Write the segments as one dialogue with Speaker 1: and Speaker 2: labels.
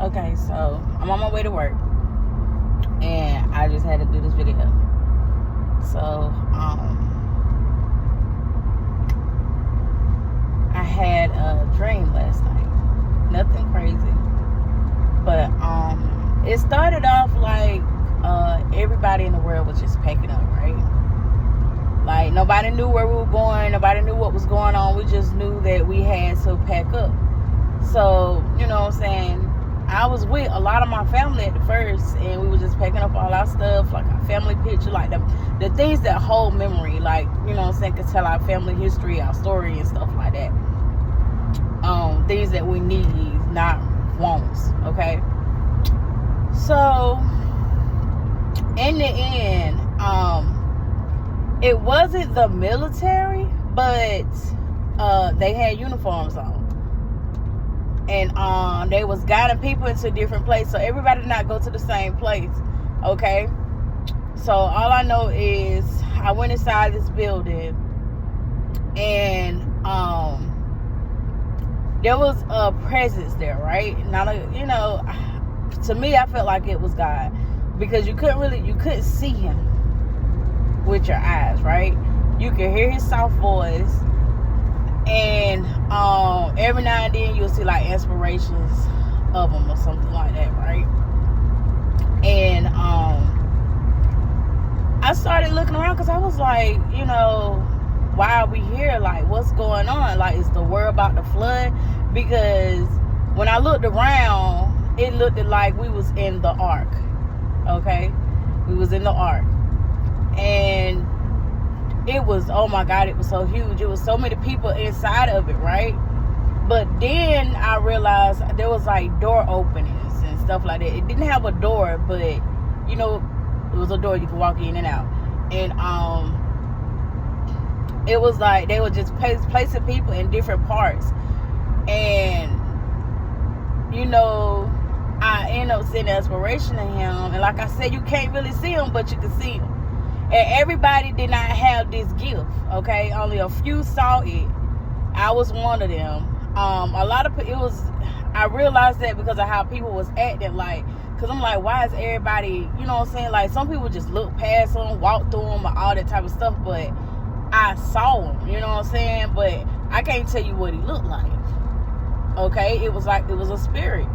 Speaker 1: Okay, so I'm on my way to work, and I just had to do this video. So, I had a dream last night. Nothing crazy, but it started off like everybody in the world was just packing up, right? Like nobody knew where we were going, nobody knew what was going on. We just knew that we had to pack up. So, you know what I'm saying? I was with a lot of my family at the first, and we were just packing up all our stuff, like our family picture, like the things that hold memory, like, you know what I'm saying, could tell our family history, our story, and stuff like that. Things that we need, not wants, okay? So, in the end, it wasn't the military, but they had uniforms on. And they was guiding people into different places, so everybody did not go to the same place, okay? So all I know is I went inside this building, and there was a presence there, right? Now, you know, to me, I felt like it was God, because you couldn't see him with your eyes, right? You could hear his soft voice. And every now and then you'll see like inspirations of them or something like that, right? And I started looking around because I was like, you know, why are we here? Like, what's going on? Like, is the world about to flood? Because when I looked around, it looked like we was in the ark. Okay, we was in the ark, and it was, oh my God, it was so huge. It was so many people inside of it, right? But then I realized there was like door openings and stuff like that. It didn't have a door, but you know, it was a door you could walk in and out. And it was like they were just placing people in different parts. And you know, I ended up seeing the inspiration in him. And like I said, you can't really see him, but you can see him. And everybody did not have this gift, okay? Only a few saw it. I was one of them. A lot of it was, I realized that because of how people was acting, like, because I'm like, why is everybody, you know what I'm saying? Like, some people just look past them, walk through them, or all that type of stuff, but I saw him, you know what I'm saying? But I can't tell you what he looked like, okay? It was like, it was a spirit.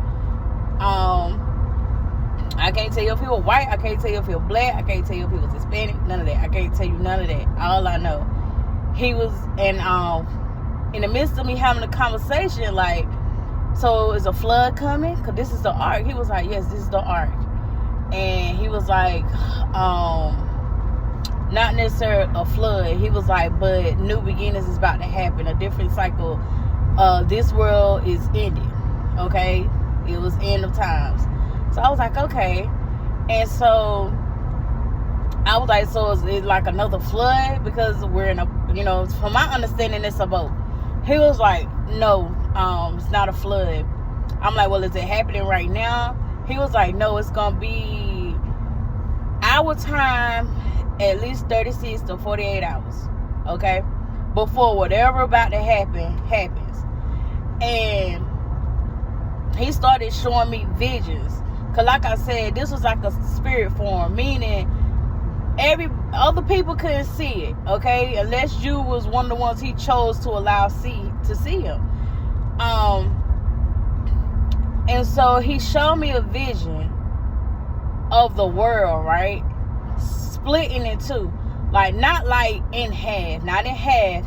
Speaker 1: I can't tell you if he was white. I can't tell you if he was black. I can't tell you if he was Hispanic. None of that. I can't tell you none of that. All I know, he was, and in the midst of me having a conversation, like, so is a flood coming? Because this is the ark. He was like, yes, this is the ark. And he was like, not necessarily a flood. He was like, but new beginnings is about to happen. A different cycle. This world is ending. Okay? It was end of times. So I was like, okay. And so I was like, so is it like another flood? Because we're in a, you know, from my understanding, it's a boat. He was like, no, it's not a flood. I'm like, well, is it happening right now? He was like, no, it's going to be our time, at least 36 to 48 hours. Okay? Before whatever about to happen happens. And he started showing me visions. Because like I said, this was like a spirit form, meaning other people couldn't see it, okay? Unless you was one of the ones he chose to allow to see him. And so he showed me a vision of the world, right? Splitting in two. Like, not like in half, not in half,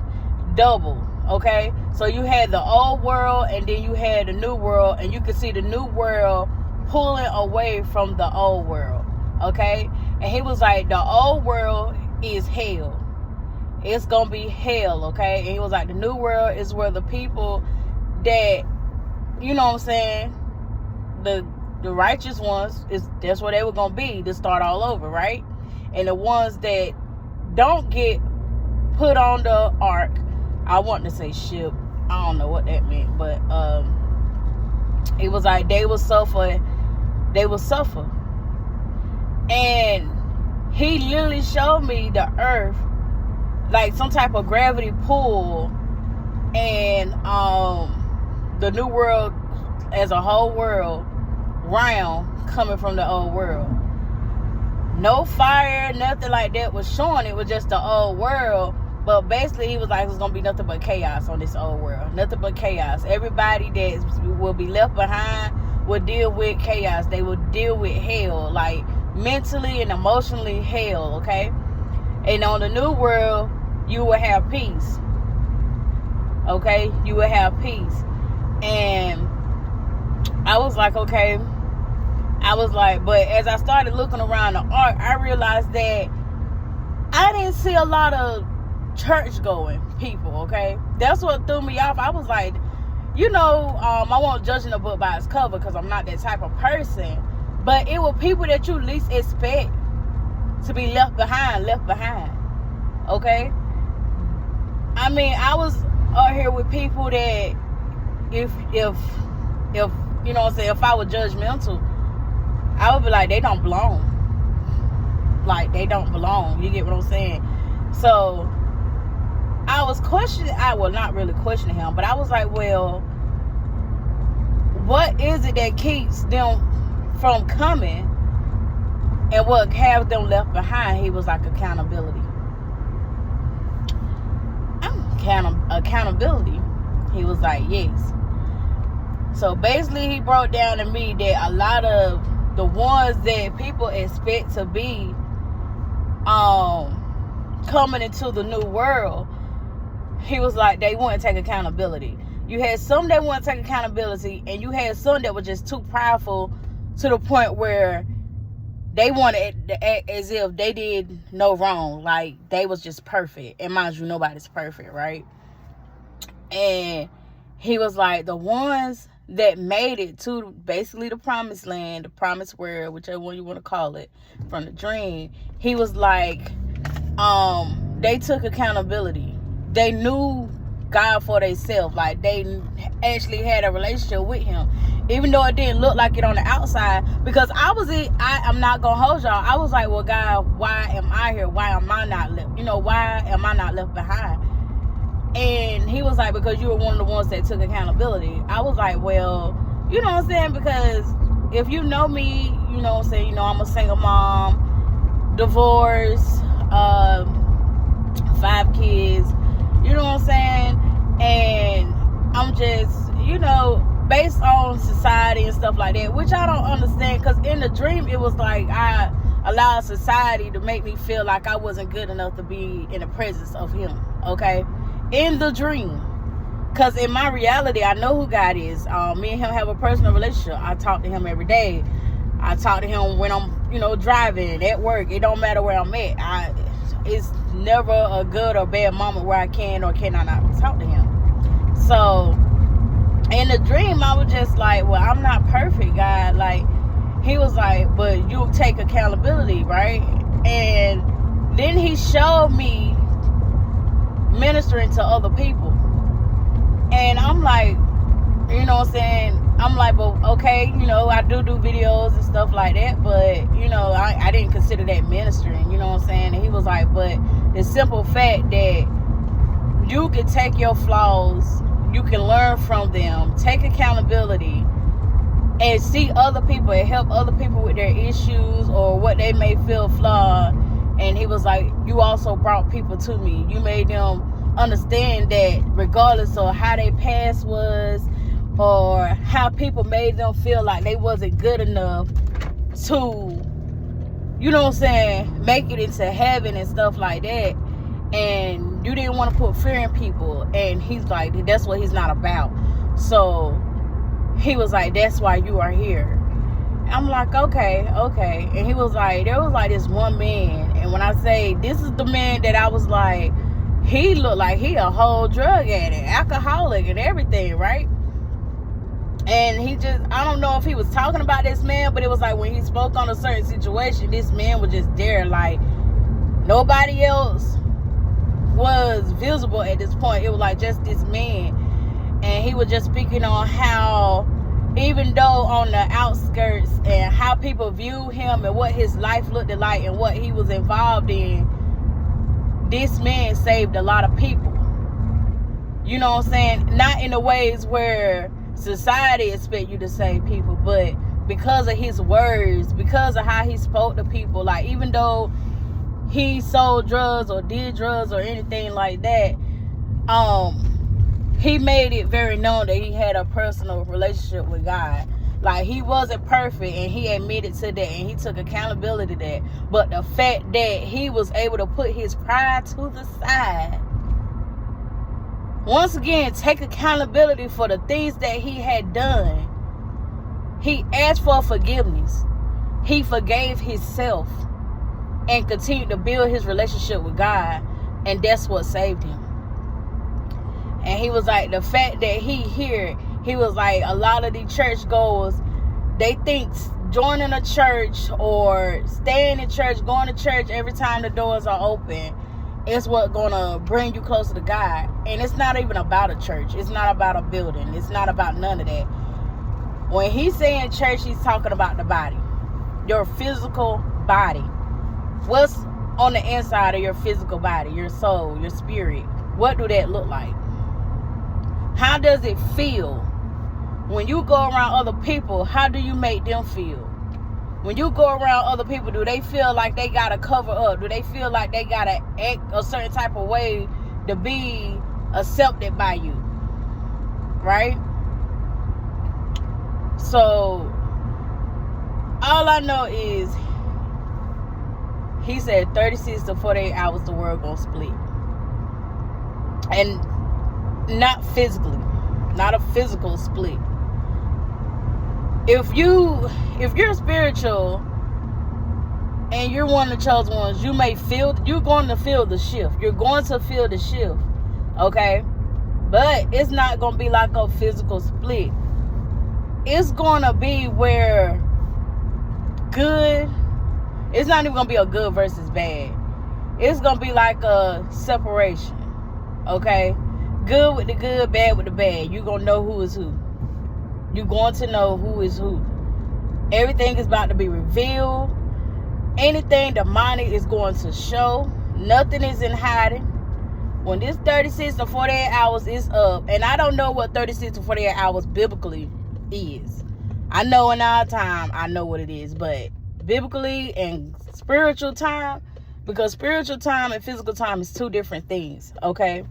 Speaker 1: double, okay? So you had the old world, and then you had the new world, and you could see the new world pulling away from the old world, okay? And he was like, the old world is hell. It's gonna be hell, okay? And he was like, the new world is where the people that, you know what I'm saying, the righteous ones, that's where they were gonna be to start all over, right? And the ones that don't get put on the ark, I want to say ship, I don't know what that meant, but it was like they will suffer. And he literally showed me the earth, like some type of gravity pull, and the new world as a whole world realm coming from the old world. No fire, nothing like that was showing. It was just the old world. But basically, he was like, it's going to be nothing but chaos on this old world. Nothing but chaos. Everybody that will be left behind will deal with chaos. They will deal with hell, like mentally and emotionally hell, okay? And on the new world, you will have peace. Okay? You will have peace. And I was like, okay. I was like, but as I started looking around the art, I realized that I didn't see a lot of church going people, okay? That's what threw me off. I was like, I won't judge a book by its cover because I'm not that type of person. But it were people that you least expect to be left behind, okay? I mean, I was out here with people that if you know what I'm saying, if I was judgmental, I would be like, they don't belong. Like, they don't belong. You get what I'm saying? So I was questioning, not really questioning him, but I was like, well, what is it that keeps them from coming, and what has them left behind? He was like, accountability. Accountability. He was like, yes. So basically, he broke down to me that a lot of the ones that people expect to be coming into the new world, he was like, they wouldn't take accountability. You had some that wouldn't take accountability, and you had some that were just too prideful to the point where they wanted to act as if they did no wrong, like they was just perfect. And mind you, nobody's perfect, right? And he was like, the ones that made it to basically the promised land, the promised world, whichever one you want to call it, from the dream, he was like, they took accountability. They knew God for themselves. Like, they actually had a relationship with him, even though it didn't look like it on the outside. Because I'm not gonna hold y'all, I was like, well, God, why am I here? Why am I not left behind? And he was like, because you were one of the ones that took accountability. I was like, well, you know what I'm saying? Because if you know me, you know what I'm saying, you know I'm a single mom, divorced, 5 kids, you know what I'm saying? And I'm just, based on society and stuff like that, which I don't understand, because in the dream, it was like I allowed society to make me feel like I wasn't good enough to be in the presence of him, okay? In the dream. Because in my reality, I know who God is. Me and him have a personal relationship. I talk to him every day. I talk to him when I'm, driving, at work. It don't matter where I'm at. It's never a good or bad moment where I can or cannot not talk to him. So, in the dream, I was just like, well, I'm not perfect, God. Like, he was like, but you take accountability, right? And then he showed me ministering to other people. And I'm like, you know what I'm saying? I'm like, well, okay, I do videos and stuff like that, but, I didn't consider that ministering, you know what I'm saying? And he was like, but the simple fact that you can take your flaws, you can learn from them, take accountability, and see other people and help other people with their issues or what they may feel flawed. And he was like, you also brought people to me. You made them understand that regardless of how their past was or how people made them feel like they wasn't good enough to, make it into heaven and stuff like that. And you didn't want to put fear in people. And he's like, that's what he's not about. So he was like, that's why you are here. I'm like, okay. And he was like, there was like this one man. And when I say this is the man that I was like, he looked like he a whole drug addict, alcoholic and everything, right? And he just, I don't know if he was talking about this man, but it was like when he spoke on a certain situation, this man was just there, like nobody else was visible at this point. It was like just this man. And he was just speaking on how, even though on the outskirts and how people view him and what his life looked like and what he was involved in, this man saved a lot of people. You know what I'm saying? Not in the ways where society expect you to save people, but because of his words, because of how he spoke to people. Like, even though he sold drugs or did drugs or anything like that, he made it very known that he had a personal relationship with God. Like, he wasn't perfect, and he admitted to that, and he took accountability to that. But the fact that he was able to put his pride to the side, once again, take accountability for the things that he had done. He asked for forgiveness. He forgave himself and continued to build his relationship with God. And that's what saved him. And he was like, the fact that he was like, a lot of the church goers, they think joining a church or staying in church, going to church every time the doors are open, is what gonna bring you closer to God. And it's not even about a church. It's not about a building. It's not about none of that. When he's saying church, he's talking about the body. Your physical body. What's on the inside of your physical body? Your soul, your spirit. What do that look like? How does it feel? When you go around other people, how do you make them feel? When you go around other people, do they feel like they gotta cover up? Do they feel like they gotta act a certain type of way to be accepted by you? Right? So, all I know is, he said 36 to 48 hours the world gonna split. And not physically. Not a physical split. If you're spiritual and you're one of the chosen ones, you're going to feel the shift. You're going to feel the shift. Okay? But it's not going to be like a physical split. It's going to be where it's not even going to be a good versus bad. It's going to be like a separation. Okay? Good with the good, bad with the bad. You're going to know who is who. You're going to know who is who. Everything is about to be revealed. Anything demonic is going to show. Nothing is in hiding. When this 36 to 48 hours is up, and I don't know what 36 to 48 hours biblically is. I know in our time, I know what it is. But biblically and spiritual time, because spiritual time and physical time is two different things. Okay?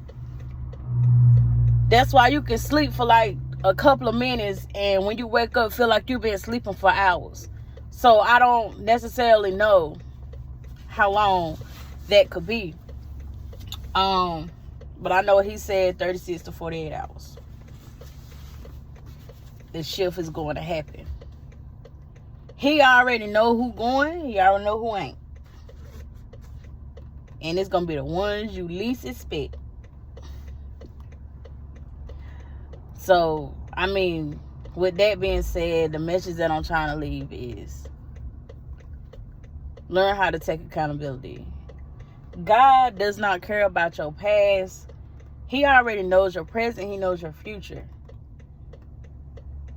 Speaker 1: That's why you can sleep for like a couple of minutes, and when you wake up, feel like you've been sleeping for hours. So I don't necessarily know how long that could be. But I know he said 36 to 48 hours. The shift is going to happen. He already know who going. He already know who ain't. And it's going to be the ones you least expect. So, I mean, with that being said, the message that I'm trying to leave is learn how to take accountability. God does not care about your past. He already knows your present. He knows your future.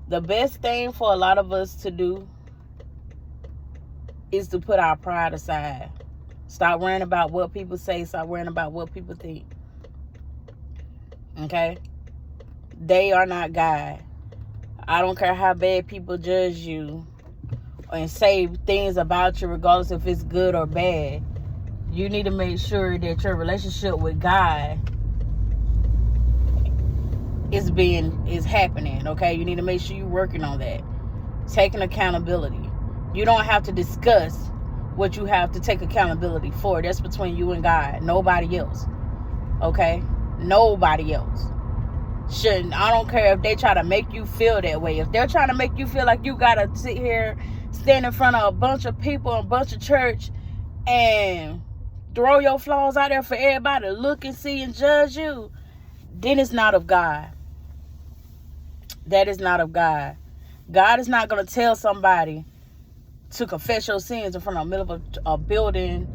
Speaker 1: The best thing for a lot of us to do is to put our pride aside. Stop worrying about what people say. Stop worrying about what people think. Okay? They are not God. I don't care how bad people judge you and say things about you, regardless if it's good or bad. You need to make sure that your relationship with God is happening. Okay? You need to make sure you're working on that. Taking accountability. You don't have to discuss what you have to take accountability for. That's between you and God. Nobody else. Okay? Nobody else. I don't care if they try to make you feel that way. If they're trying to make you feel like you gotta sit here, stand in front of a bunch of people, a bunch of church, and throw your flaws out there for everybody to look and see and judge you, then it's not of God. That is not of God. God is not going to tell somebody to confess your sins in front of the middle of a building,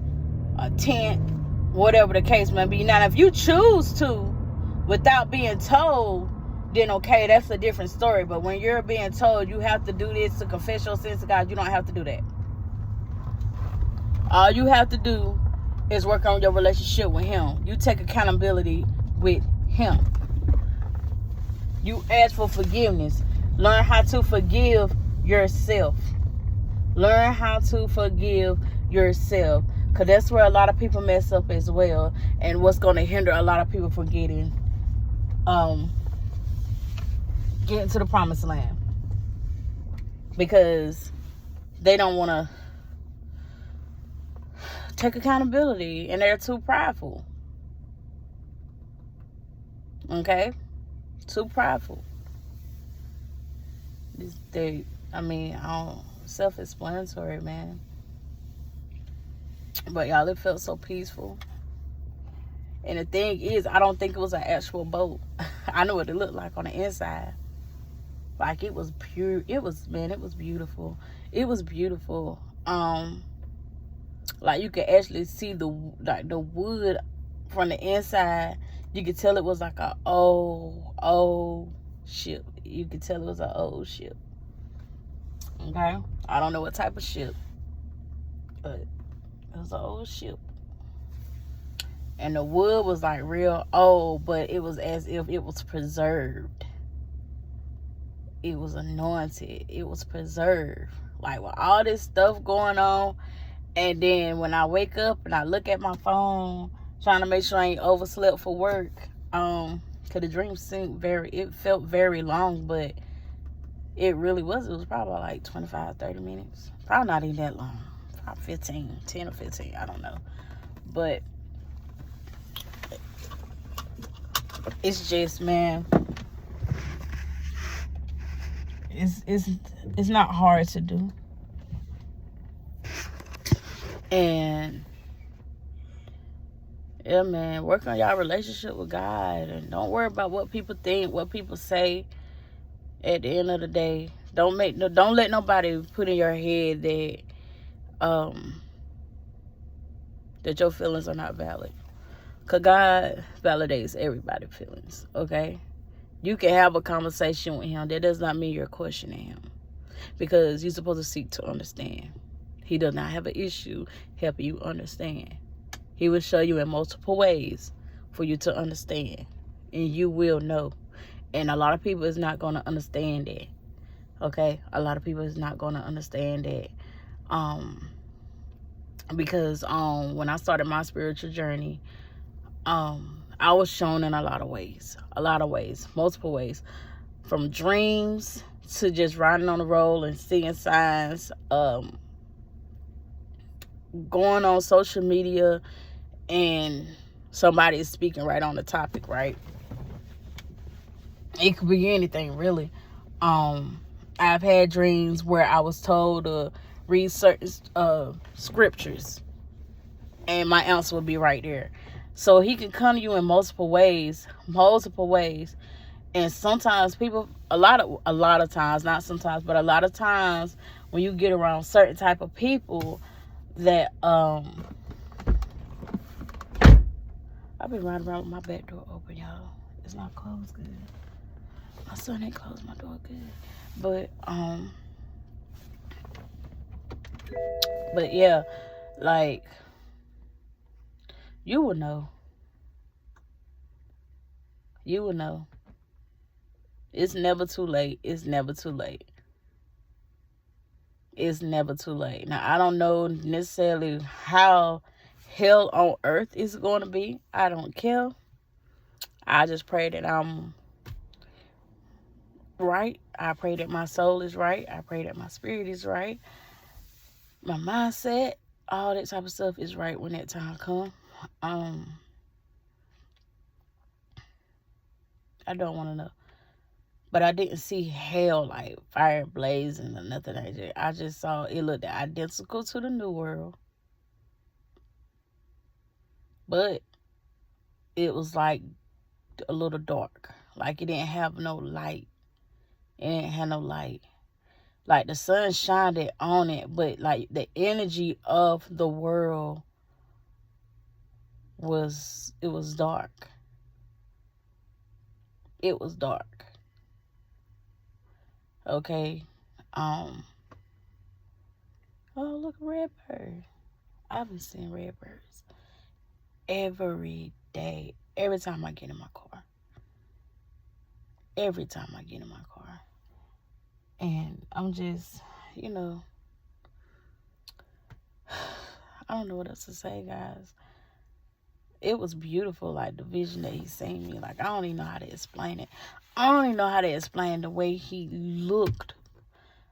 Speaker 1: a tent, whatever the case may be. Now, if you choose to without being told, then okay, that's a different story. But when you're being told you have to do this to confess your sins to God, you don't have to do that. All you have to do is work on your relationship with Him. You take accountability with Him. You ask for forgiveness. Learn how to forgive yourself. Learn how to forgive yourself. Because that's where a lot of people mess up as well. And what's going to hinder a lot of people from getting to the promised land. Because they don't want to take accountability. And they're too prideful. Okay? Too prideful. Self-explanatory, man. But y'all, it felt so peaceful. And the thing is, I don't think it was an actual boat. I know what it looked like on the inside. Like, it was pure. It was beautiful. It was beautiful. Like, you could actually see the wood from the inside. You could tell it was like a old ship. You could tell it was an old ship. Okay? I don't know what type of ship, but it was an old ship. And the wood was like real old, but it was as if it was preserved. It was anointed. It was preserved. Like, with all this stuff going on, and then when I wake up and I look at my phone, trying to make sure I ain't overslept for work, because the dream it felt very long, but it really was. It was probably like 25, 30 minutes. Probably not even that long. Probably 10 or 15. I don't know. But it's just, man, it's not hard to do. And yeah, man, work on y'all relationship with God, and don't worry about what people think, what people say. At the end of the day, don't let nobody put in your head that your feelings are not valid. Cause God validates everybody's feelings. Okay, you can have a conversation with Him. That does not mean you're questioning Him, because you're supposed to seek to understand. He does not have an issue helping you understand. He will show you in multiple ways for you to understand, and you will know. And a lot of people is not going to understand that. Okay? A lot of people is not going to understand that. Because when I started my spiritual journey, I was shown in a lot of ways, multiple ways, from dreams to just riding on the road and seeing signs, going on social media and somebody is speaking right on the topic, right? It could be anything, really. I've had dreams where I was told to read certain scriptures, and my answer would be right there. So He can come to you in multiple ways, and sometimes people, a lot of times, not sometimes, but a lot of times, when you get around certain type of people that I've been riding around with my back door open, y'all. It's not closed good. My son ain't closed my door good. But yeah, like, you will know. You will know. It's never too late. It's never too late. It's never too late. Now, I don't know necessarily how hell on earth is going to be. I don't care. I just pray that I'm right. I pray that my soul is right. I pray that my spirit is right. My mindset, all that type of stuff is right when that time comes. I don't want to know. But I didn't see hell like fire blazing or nothing like that. I just saw it looked identical to the New World. But it was like a little dark. Like, it didn't have no light. It didn't have no light. Like, the sun shined on it, but like the energy of the world was dark. It was dark. Okay. Oh, look, a red bird. I've been seeing red birds every day. Every time I get in my car. And I'm just, I don't know what else to say, guys. It was beautiful, like the vision that he seen me. Like, I don't even know how to explain it. I don't even know how to explain the way he looked,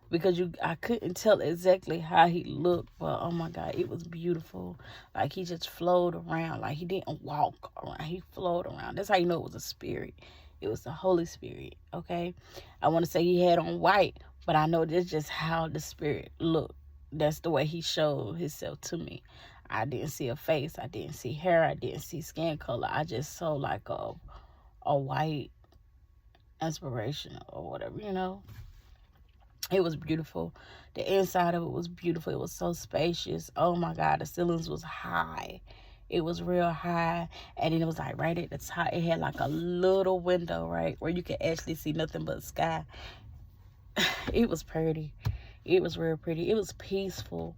Speaker 1: because I couldn't tell exactly how he looked, but oh my God, it was beautiful. Like, he just flowed around. Like, he didn't walk around, he flowed around. That's how you know it was a spirit. It was the Holy Spirit. Okay, I want to say he had on white, but I know that's just how the spirit looked. That's the way he showed himself to me. I didn't see a face, I didn't see hair, I didn't see skin color. I just saw like a white inspiration or whatever. It was beautiful. The inside of it was beautiful. It was so spacious. Oh my God, the ceilings was high. It was real high. And then it was like right at the top. It had like a little window, right, where you could actually see nothing but sky. It was pretty. It was real pretty. It was peaceful.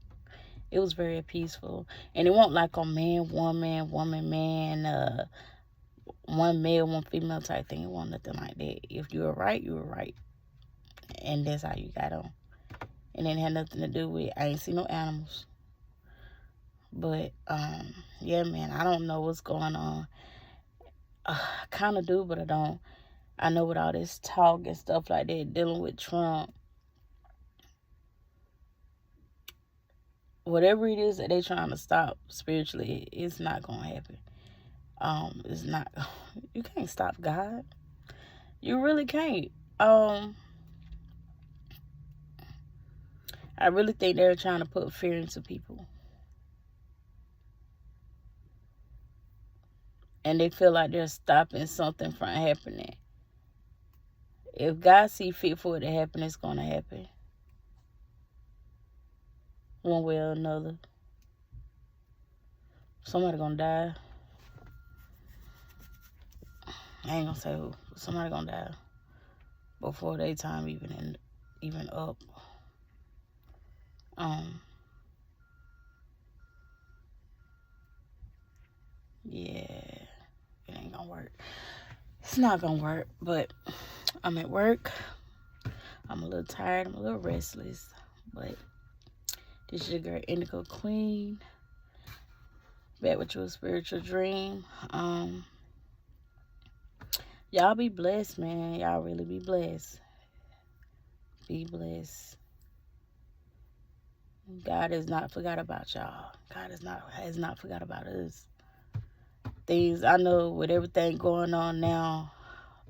Speaker 1: It was very peaceful. And it wasn't like a man, woman, woman, man, one male, one female type thing. It wasn't nothing like that. If you were right, you were right. And that's how you got on. And it had nothing to do with, I ain't see no animals. But, yeah, man, I don't know what's going on. I kind of do, but I don't. I know with all this talk and stuff like that, dealing with Trump, whatever it is that they're trying to stop spiritually, it's not going to happen. It's not, you can't stop God. You really can't. I really think they're trying to put fear into people. And they feel like they're stopping something from happening. If God see fit for it to happen, it's going to happen. One way or another. Somebody going to die. I ain't going to say who. Somebody going to die before their time even up. Yeah, it ain't gonna work. It's not gonna work, but I'm at work. I'm a little tired. I'm a little restless, but this is your girl Indigo Queen, back with your spiritual dream. Y'all be blessed, man. Y'all really be blessed. Be blessed. God has not forgot about y'all. God has not forgot about us. Things, I know with everything going on now,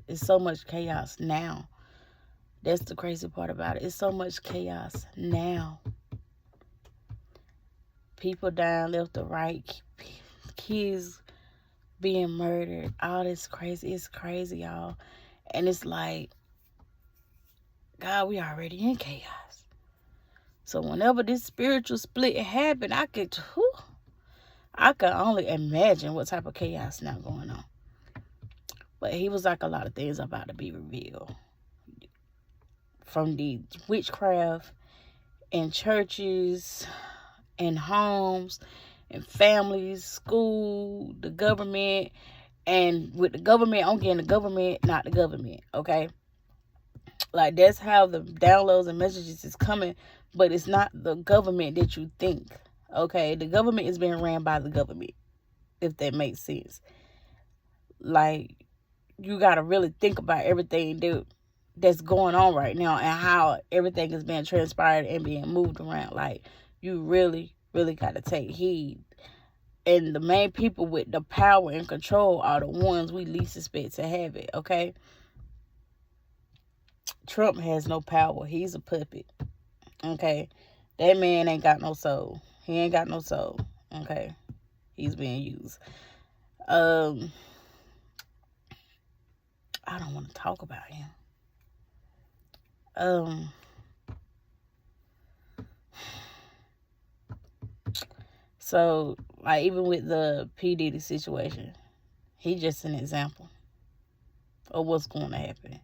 Speaker 1: it's so much chaos now. That's the crazy part about it. It's so much chaos now. People dying left or right. Kids being murdered. All this crazy. It's crazy, y'all. And it's like, God, we already in chaos. So whenever this spiritual split happened, I could only imagine what type of chaos now going on. But he was like, a lot of things about to be revealed. From the witchcraft in churches, in homes, in families, school, the government. And with the government, I'm getting the government, not the government, okay? Like, that's how the downloads and messages is coming, but it's not the government that you think, okay? The government is being ran by the government, if that makes sense. Like, you got to really think about everything that's going on right now and how everything is being transpired and being moved around. Like, you really, really got to take heed. And the main people with the power and control are the ones we least expect to have it, okay? Trump has no power. He's a puppet, okay? That man ain't got no soul. He ain't got no soul, okay? He's being used. I don't want to talk about him. So, like, even with the P. Diddy situation, he's just an example of what's going to happen.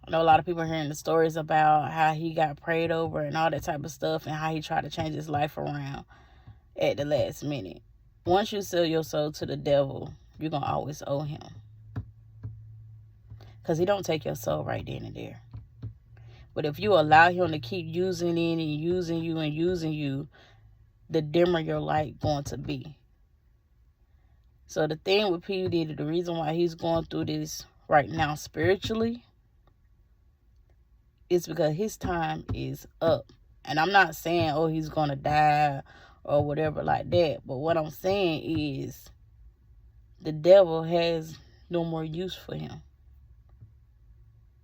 Speaker 1: I know a lot of people are hearing the stories about how he got prayed over and all that type of stuff, and how he tried to change his life around at the last minute. Once you sell your soul to the devil, you're going to always owe him. Because he don't take your soul right then and there. But if you allow him to keep using it and using you and using you, the dimmer your light going to be. So the thing with P. Diddy, the reason why he's going through this right now spiritually is because his time is up. And I'm not saying, oh, he's going to die or whatever like that. But what I'm saying is the devil has no more use for him.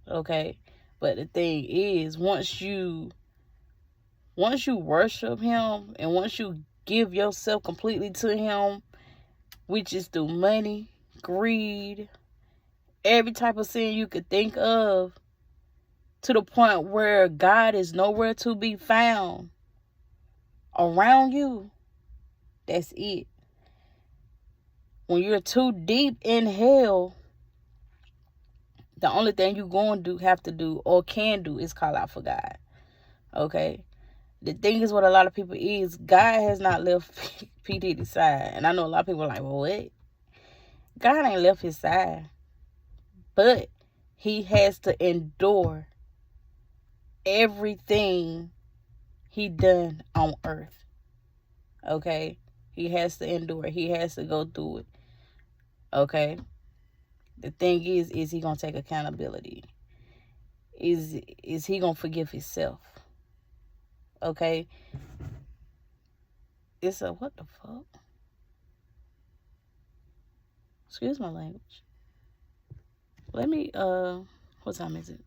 Speaker 1: Okay? But the thing is, once you worship him and once you give yourself completely to him, which is through money, greed, every type of sin you could think of, to the point where God is nowhere to be found around you, that's it. When you're too deep in hell, the only thing you're going to have to do or can do is call out for God. Okay? The thing is, what a lot of people is, God has not left P. Diddy's side. And I know a lot of people are like, well, what? God ain't left his side. But he has to endure everything he done on earth. Okay? He has to endure it. He has to go through it. Okay? The thing is he going to take accountability? Is he going to forgive himself? Okay? It's a, what the fuck? Excuse my language. Let me, what time is it?